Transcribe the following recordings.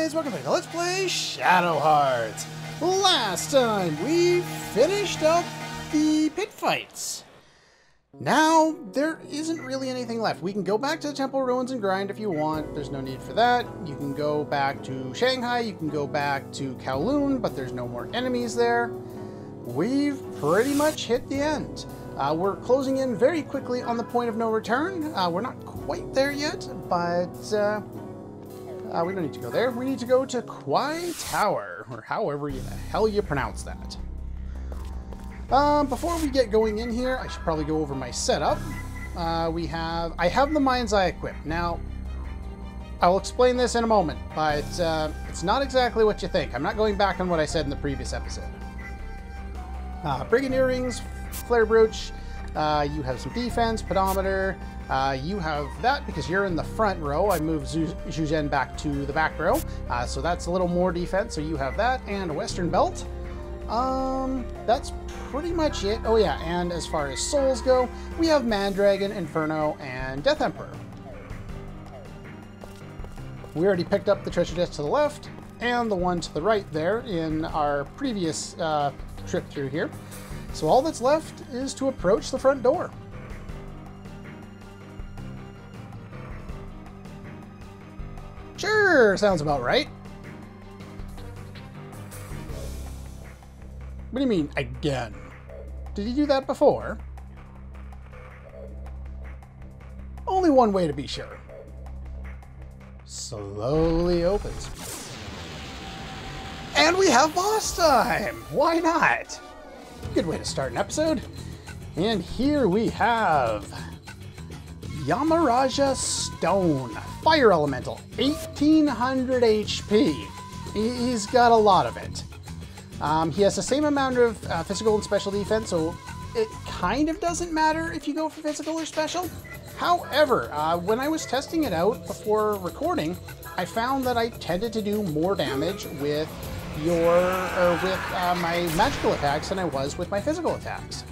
guys, welcome back to Let's Play Shadow Hearts. Last time we finished up the pit fights. Now there isn't really anything left. We can go back to the temple ruins and grind if you want. There's no need for that. You can go back to Shanghai, you can go back to Kowloon, but there's no more enemies there. We've pretty much hit the end. We're closing in very quickly on the point of no return. We're not quite there yet, but we don't need to go there. We need to go to Kuihai Tower, or however the hell you pronounce that. Before we get going in here, I should probably go over my setup. I have the Mind's Eye equipped. Now, I'll explain this in a moment, but it's not exactly what you think. I'm not going back on what I said in the previous episode. Brigand Earrings, Flare Brooch, you have some defense, pedometer, you have that because you're in the front row. I moved Zhuzhen back to the back row, so that's a little more defense, so you have that, and a Western Belt. That's pretty much it. Oh yeah, and as far as souls go, we have Mandragon, Inferno, and Death Emperor. We already picked up the treasure chest to the left, and the one to the right there in our previous trip through here. So all that's left is to approach the front door. Sure, sounds about right. What do you mean, again? Did he do that before? Only one way to be sure. Slowly opens. And we have boss time! Why not? Good way to start an episode. And here we have Yamaraja Stone, Fire Elemental, 1800 HP. He's got a lot of it. He has the same amount of physical and special defense, so it kind of doesn't matter if you go for physical or special. However, when I was testing it out before recording, I found that I tended to do more damage with my magical attacks than I was with my physical attacks.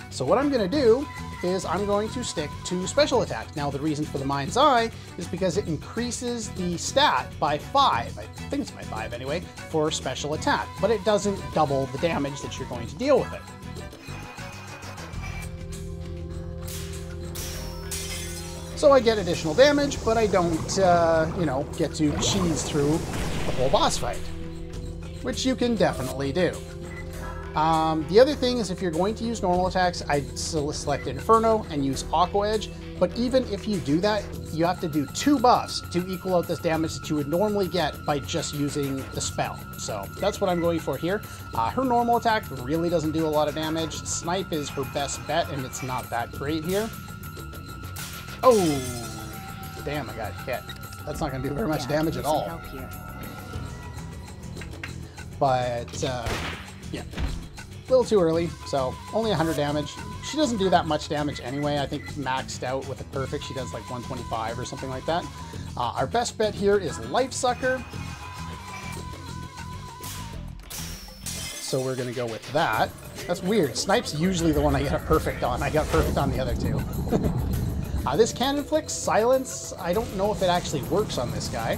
So what I'm going to do is I'm going to stick to special attacks. Now the reason for the Mind's Eye is because it increases the stat by 5, I think it's by 5 anyway, for special attack, but it doesn't double the damage that you're going to deal with it. So I get additional damage, but I don't, you know, get to cheese through the whole boss fight, which you can definitely do. The other thing is if you're going to use normal attacks, I'd select Inferno and use Aqua Edge, but even if you do that, you have to do 2 buffs to equal out this damage that you would normally get by just using the spell. So that's what I'm going for here. Her normal attack really doesn't do a lot of damage. Snipe is her best bet, and it's not that great here. Oh, damn, I got hit. That's not going to do very much damage at all. But, yeah. A little too early, so only 100 damage. She doesn't do that much damage anyway. I think maxed out with a perfect, she does like 125 or something like that. Our best bet here is Life Sucker. So we're going to go with that. That's weird. Snipe's usually the one I get a perfect on. I got perfect on the other two. This Cannon Flick, Silence, I don't know if it actually works on this guy.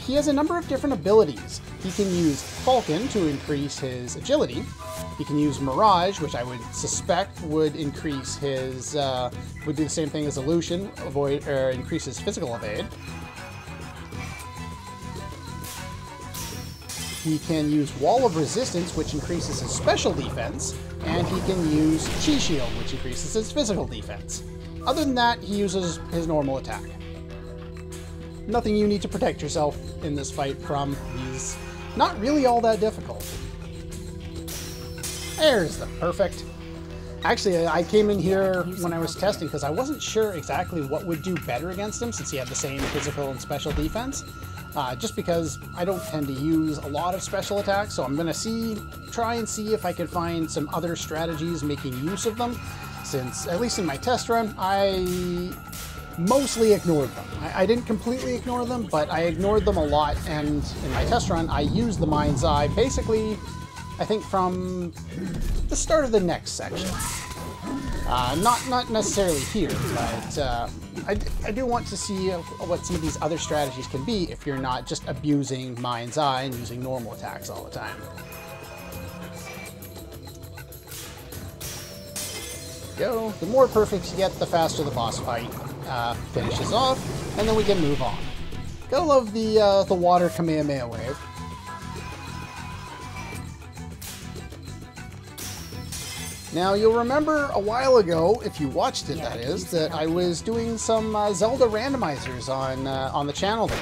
He has a number of different abilities. He can use Falcon to increase his agility. He can use Mirage, which I would suspect would increase his, would do the same thing as Illusion, increase his physical evade. He can use Wall of Resistance, which increases his special defense, and he can use Chi Shield, which increases his physical defense. Other than that, he uses his normal attack. Nothing you need to protect yourself in this fight from. He's not really all that difficult. There's the perfect. Actually, I came in here when I was testing because I wasn't sure exactly what would do better against him since he had the same physical and special defense. Just because I don't tend to use a lot of special attacks, so I'm going to try and see if I can find some other strategies making use of them, since, at least in my test run, I mostly ignored them. I didn't completely ignore them, but I ignored them a lot, and in my test run, I used the Mind's Eye basically, I think, from the start of the next section. Not necessarily here, but I do want to see what some of these other strategies can be if you're not just abusing Mind's Eye and using normal attacks all the time. Go. The more perfects you get, the faster the boss fight finishes off, and then we can move on. Gotta love the water Kamehameha wave. Now, you'll remember a while ago, if you watched it, that is, that I was doing some Zelda randomizers on the channel there.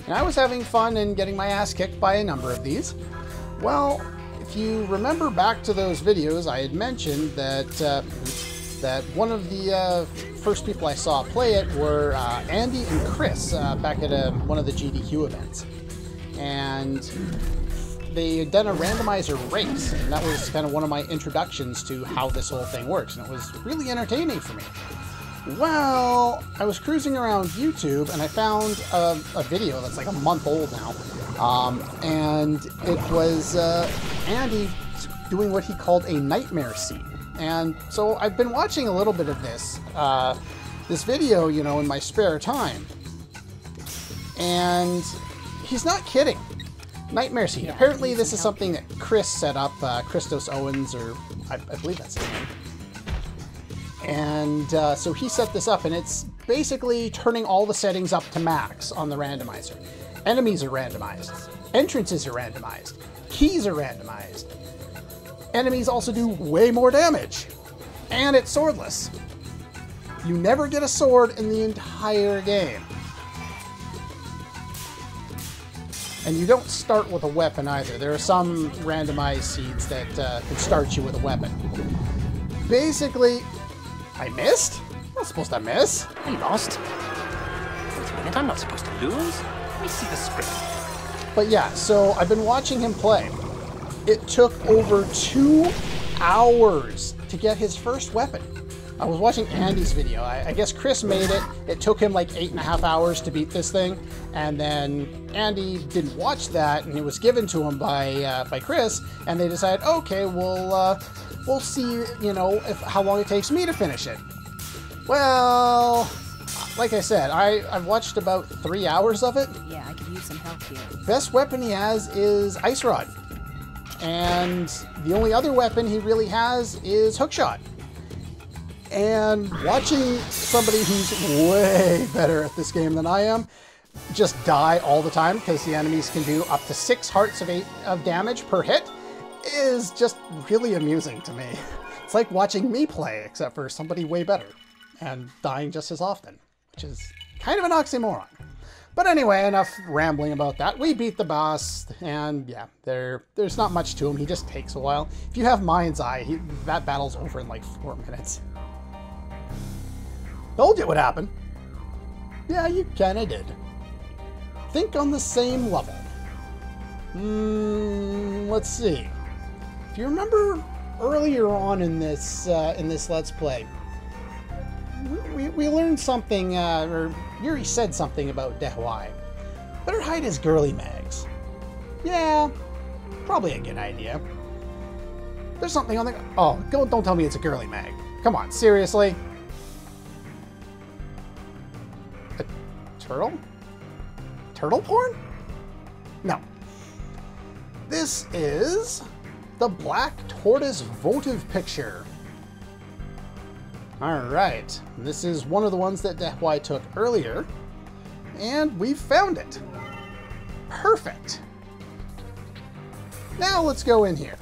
And I was having fun and getting my ass kicked by a number of these. Well, if you remember back to those videos, I had mentioned that that one of the first people I saw play it were Andy and Chris back at one of the GDQ events. And they had done a randomizer race, and that was kind of one of my introductions to how this whole thing works, and it was really entertaining for me. Well, I was cruising around YouTube, and I found a video that's like a month old now, and it was Andy doing what he called a nightmare scene. And so I've been watching a little bit of this video, you know, in my spare time, and he's not kidding. Nightmare scene. Apparently this is something that Chris set up, Christos Owens, or I believe that's his name. And so he set this up, and it's basically turning all the settings up to max on the randomizer. Enemies are randomized. Entrances are randomized. Keys are randomized. Enemies also do way more damage. And it's swordless. You never get a sword in the entire game. And you don't start with a weapon either. There are some randomized seeds that can start you with a weapon. Basically, I missed? I'm not supposed to miss. I lost. Wait a minute, I'm not supposed to lose. Let me see the script. But yeah, so I've been watching him play. It took over 2 hours to get his first weapon. I was watching Andy's video. I guess Chris made it. It took him like 8.5 hours to beat this thing. And then Andy didn't watch that, and it was given to him by Chris. And they decided, okay, we'll see, you know, how long it takes me to finish it. Well, like I said, I've watched about 3 hours of it. Yeah, I could use some help here. Best weapon he has is Ice Rod. And the only other weapon he really has is Hookshot. And watching somebody who's way better at this game than I am just die all the time because the enemies can do up to 6 hearts of damage per hit is just really amusing to me. It's like watching me play, except for somebody way better and dying just as often, which is kind of an oxymoron. But anyway, enough rambling about that. We beat the boss, and yeah, there's not much to him. He just takes a while. If you have Mind's Eye, that battle's over in like 4 minutes. Told you it would happen. Yeah, you kinda did. Think on the same level. Let's see. If you remember earlier on in this Let's Play, we learned something, or Yuri said something about Dehuai. Better hide his girly mags. Yeah, probably a good idea. There's something on the... Oh, don't tell me it's a girly mag. Come on, seriously? A turtle? Turtle porn? No. This is the Black Tortoise votive picture. Alright, this is one of the ones that Dehuai took earlier, and we've found it. Perfect. Now let's go in here.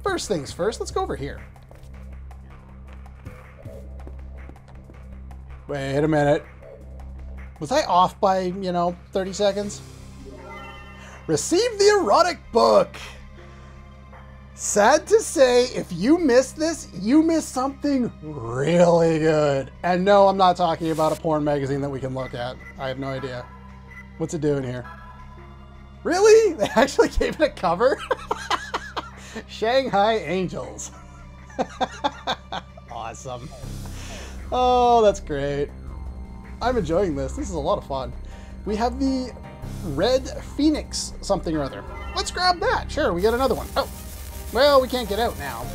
First things first, let's go over here. Wait a minute. Was I off by, you know, 30 seconds? Receive the erotic book! Sad to say, if you missed this, you missed something really good. And no, I'm not talking about a porn magazine that we can look at. I have no idea. What's it doing here? Really? They actually gave it a cover? Shanghai Angels. Awesome. Oh, that's great. I'm enjoying this. This is a lot of fun. We have the Red Phoenix something or other. Let's grab that. Sure, we got another one. Oh. Well, we can't get out now.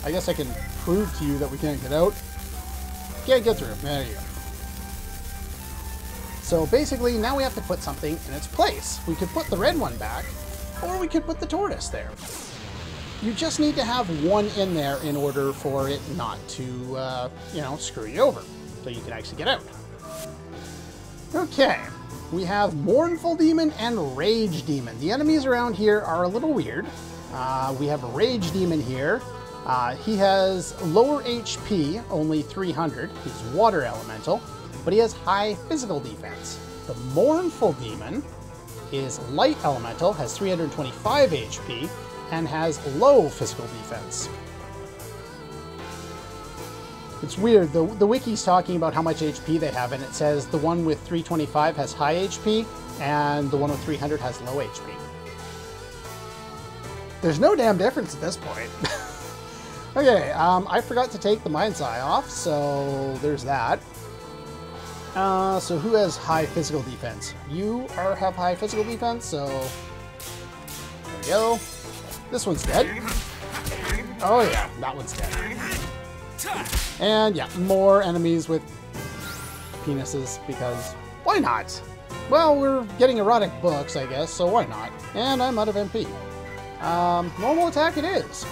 I guess I can prove to you that we can't get out. Can't get through. There you go. So basically, now we have to put something in its place. We could put the red one back, or we could put the tortoise there. You just need to have one in there in order for it not to, you know, screw you over. So you can actually get out. Okay. We have Mournful Demon and Rage Demon. The enemies around here are a little weird. We have a Rage Demon here. He has lower HP, only 300. He's water elemental, but he has high physical defense. The Mournful Demon is light elemental, has 325 HP, and has low physical defense. It's weird, the wiki's talking about how much HP they have, and it says the one with 325 has high HP, and the one with 300 has low HP. There's no damn difference at this point. Okay, I forgot to take the Mind's Eye off, so there's that. So who has high physical defense? You have high physical defense, so there we go. This one's dead. Oh yeah, that one's dead. And yeah, more enemies with penises, because why not? Well, we're getting erotic books, I guess, so why not? And I'm out of MP. Normal attack it is.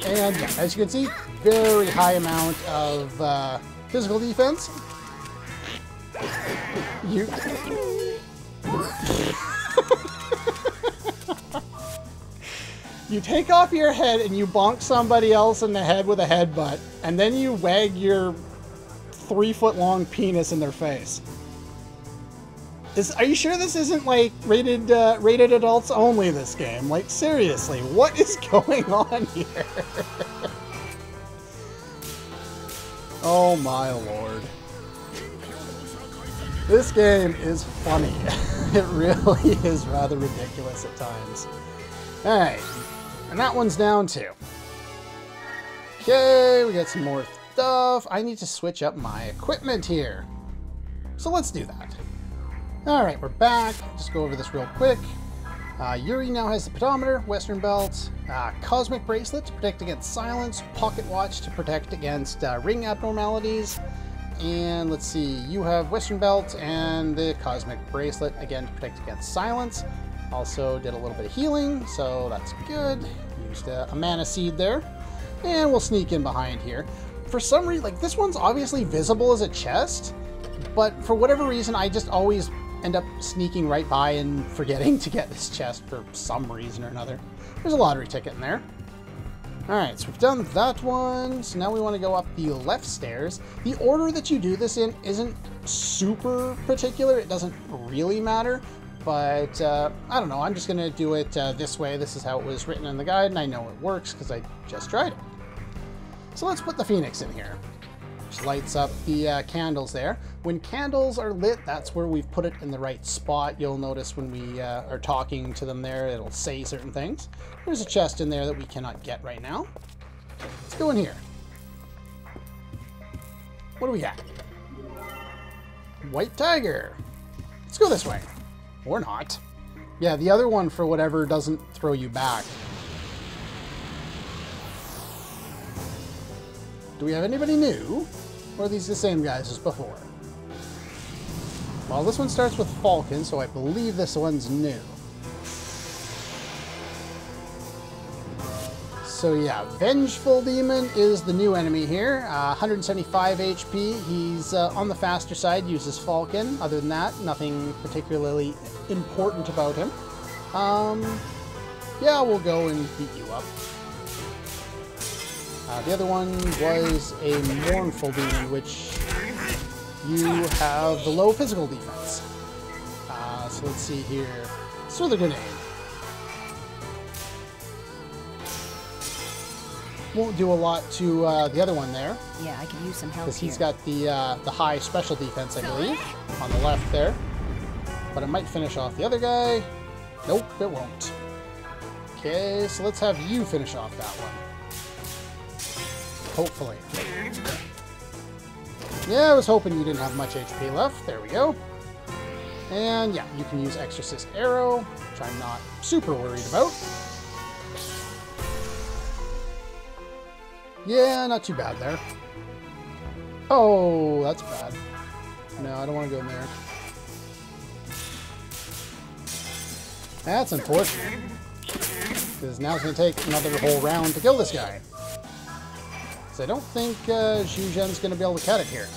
And yeah, as you can see, very high amount of physical defense. You... You take off your head and you bonk somebody else in the head with a headbutt, and then you wag your 3-foot-long penis in their face. Are you sure this isn't like rated adults only, this game? Like, seriously, what is going on here? Oh my lord. This game is funny. It really is rather ridiculous at times. Alright, and that one's down too. Okay, we got some more stuff. I need to switch up my equipment here. So let's do that. Alright, we're back. Just go over this real quick. Yuri now has the pedometer, Western Belt, Cosmic Bracelet to protect against silence, Pocket Watch to protect against ring abnormalities, and let's see, you have Western Belt and the Cosmic Bracelet, again to protect against silence. Also did a little bit of healing, so that's good. Used a mana seed there. And we'll sneak in behind here. For some reason, like, this one's obviously visible as a chest, but for whatever reason, I just always end up sneaking right by and forgetting to get this chest for some reason or another. There's a lottery ticket in there. Alright, so we've done that one. So now we want to go up the left stairs. The order that you do this in isn't super particular. It doesn't really matter. But, I don't know. I'm just going to do it this way. This is how it was written in the guide, and I know it works because I just tried it. So let's put the Phoenix in here. Which lights up the candles there. When candles are lit, that's where we've put it in the right spot. You'll notice when we are talking to them there, it'll say certain things. There's a chest in there that we cannot get right now. Let's go in here. What do we got? White Tiger. Let's go this way. Or not. Yeah, the other one, for whatever, doesn't throw you back. Do we have anybody new? Or are these the same guys as before? Well, this one starts with Falcon, so I believe this one's new. So yeah, Vengeful Demon is the new enemy here. 175 HP. He's on the faster side, uses Falcon. Other than that, nothing particularly important about him. Yeah, we'll go and beat you up. The other one was a Mournful Demon, which you have the low physical defense. So let's see here. Throw the grenade. Won't do a lot to the other one there. Yeah, I could use some help because he's got the high special defense, I believe, on the left there. But it might finish off the other guy. Nope, it won't. Okay, so let's have you finish off that one. Hopefully. Yeah, I was hoping you didn't have much HP left. There we go. And yeah, you can use Exorcist Arrow, which I'm not super worried about. Yeah, not too bad there. Oh, that's bad. No, I don't want to go in there. That's unfortunate. Because now it's going to take another whole round to kill this guy. So I don't think Zhu Zhen's going to be able to cut it here.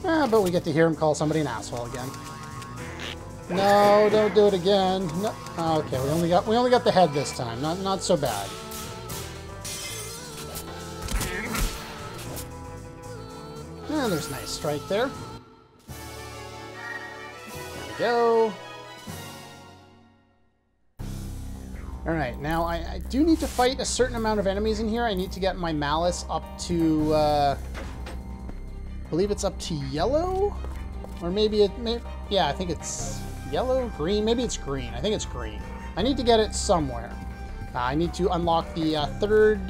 But we get to hear him call somebody an asshole again. No, don't do it again. No. Okay, we only got the head this time. Not so bad. And there's a nice strike there. There we go. Alright, now I do need to fight a certain amount of enemies in here. I need to get my malice up to, I believe it's up to yellow? Or maybe yeah, I think it's yellow, green, maybe it's green. I think it's green. I need to get it somewhere. I need to unlock the third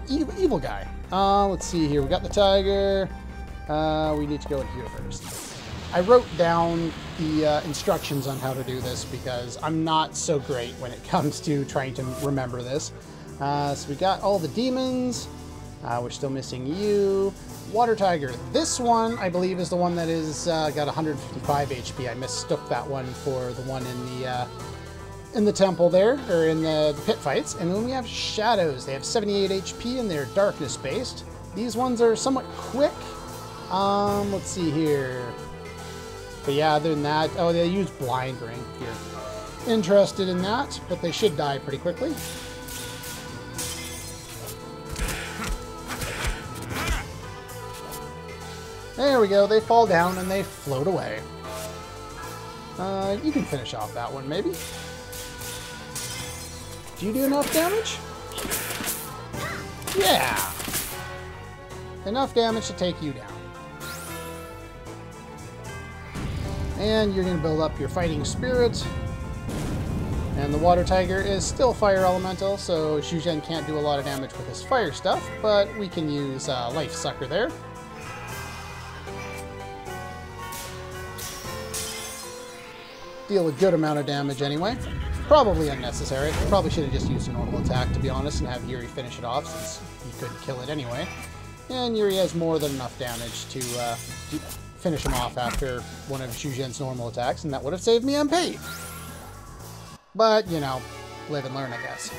evil guy. Let's see here, we got the tiger. We need to go in here first. I wrote down the instructions on how to do this because I'm not so great when it comes to trying to remember this. So we got all the demons. We're still missing you. Water tiger. This one, I believe, is the one that is got 155 HP. I mistook that one for the one in the temple there, or in the pit fights. And then we have shadows. They have 78 HP and they're darkness based. These ones are somewhat quick. Let's see here. But yeah, other than that, oh, they use blind ring here. Interested in that, but they should die pretty quickly. There we go, they fall down and they float away. You can finish off that one, maybe. Do you do enough damage? Yeah! Enough damage to take you down. And you're going to build up your fighting spirit. And the water tiger is still fire elemental, so Zhu Zhen can't do a lot of damage with his fire stuff, but we can use life sucker there. Deal a good amount of damage anyway. Probably unnecessary. Probably should have just used a normal attack, to be honest, and have Yuri finish it off, since he could kill it anyway. And Yuri has more than enough damage to finish him off after one of Zhu Zhen's normal attacks, and that would have saved me MP. But, you know, live and learn, I guess.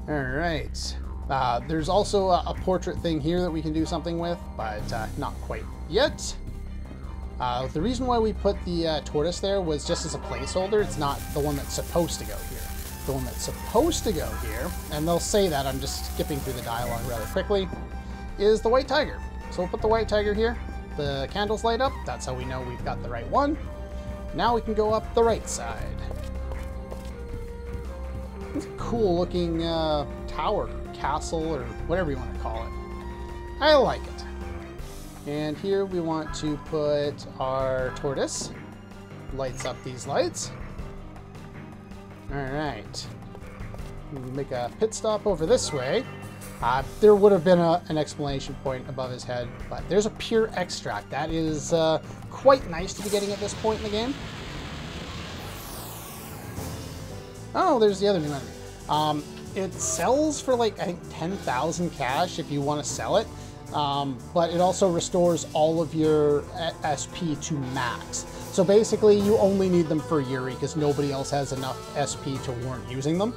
Alright. There's also a portrait thing here that we can do something with, but not quite yet. The reason why we put the tortoise there was just as a placeholder. It's not the one that's supposed to go here. The one that's supposed to go here, and they'll say that, I'm just skipping through the dialogue rather quickly, is the white tiger. So we'll put the white tiger here. The candles light up. That's how we know we've got the right one. Now we can go up the right side. It's a cool looking tower, castle, or whatever you want to call it. I like it. And here we want to put our tortoise. Lights up these lights. Alright. Make a pit stop over this way. There would have been an exclamation point above his head, but there's a pure extract. That is quite nice to be getting at this point in the game. Oh, there's the other new enemy. It sells for like, I think, 10,000 cash if you want to sell it. But it also restores all of your SP to max. So basically, you only need them for Yuri because nobody else has enough SP to warrant using them.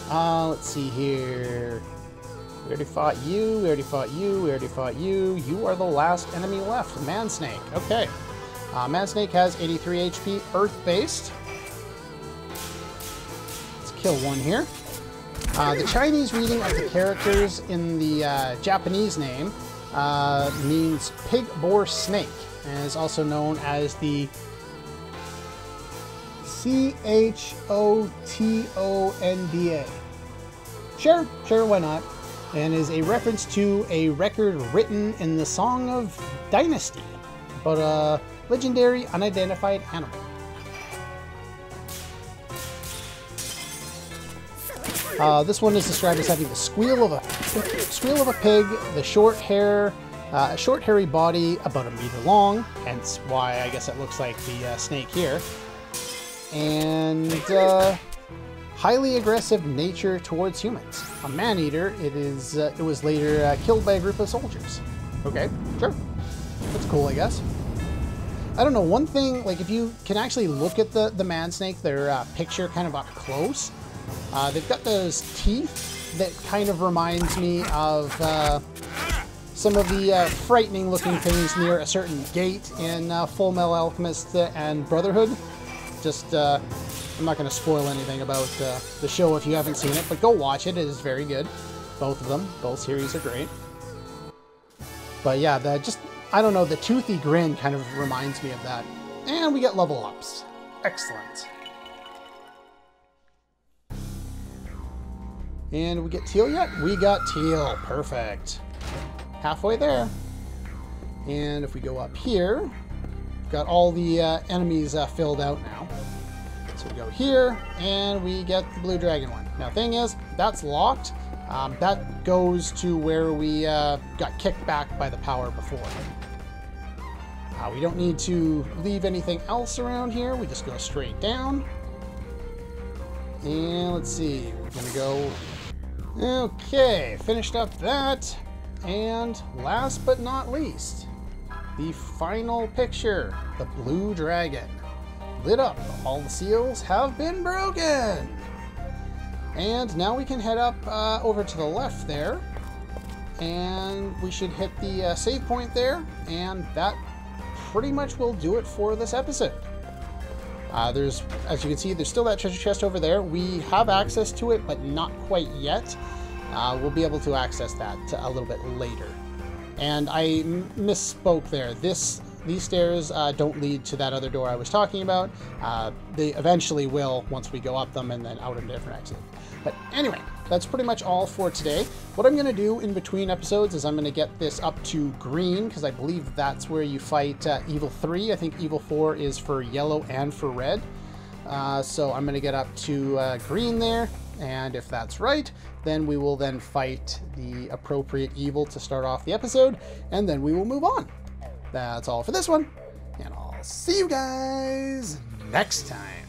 Let's see here. We already fought you, we already fought you, we already fought you. You are the last enemy left, Man Snake. Okay. Man Snake has 83 HP, Earth-based. Let's kill one here. The Chinese reading of the characters in the Japanese name means pig boar snake, and is also known as the Chotonda. Sure, why not? And is a reference to a record written in the Song of Dynasty about a legendary unidentified animal. This one is described as having the squeal of a pig, the short hair, short hairy body about 1 meter long, hence why I guess it looks like the snake here. and highly aggressive nature towards humans. A man-eater, it was later killed by a group of soldiers. Okay, sure. That's cool, I guess. I don't know, one thing, like if you can actually look at the man snake, their picture kind of up close, they've got those teeth that kind of reminds me of some of the frightening looking things near a certain gate in Full Metal Alchemist and Brotherhood. Just, I'm not going to spoil anything about the show if you haven't seen it, but go watch it. It is very good. Both of them. Both series are great. But yeah, I don't know, the toothy grin kind of reminds me of that. And we get level ups. Excellent. And we get teal yet? We got teal. Perfect. Halfway there. And if we go up here, we've got all the enemies filled out now. So we go here, and we get the blue dragon one. Now, thing is, that's locked. That goes to where we got kicked back by the power before. We don't need to leave anything else around here. We just go straight down. And let's see, we're gonna go... Okay, finished up that. And last but not least, the final picture, the blue dragon. Lit up, all the seals have been broken. And now we can head up over to the left there. And we should hit the save point there. And that pretty much will do it for this episode. As you can see, there's still that treasure chest over there. We have access to it, but not quite yet. We'll be able to access that a little bit later. And I misspoke there. These stairs don't lead to that other door I was talking about. They eventually will once we go up them and then out of a different exit. But anyway, that's pretty much all for today. What I'm going to do in between episodes is I'm going to get this up to green, because I believe that's where you fight Evil 3. I think Evil 4 is for yellow and for red. So I'm going to get up to green there, and if that's right, then we will then fight the appropriate evil to start off the episode, and then we will move on. That's all for this one, and I'll see you guys next time.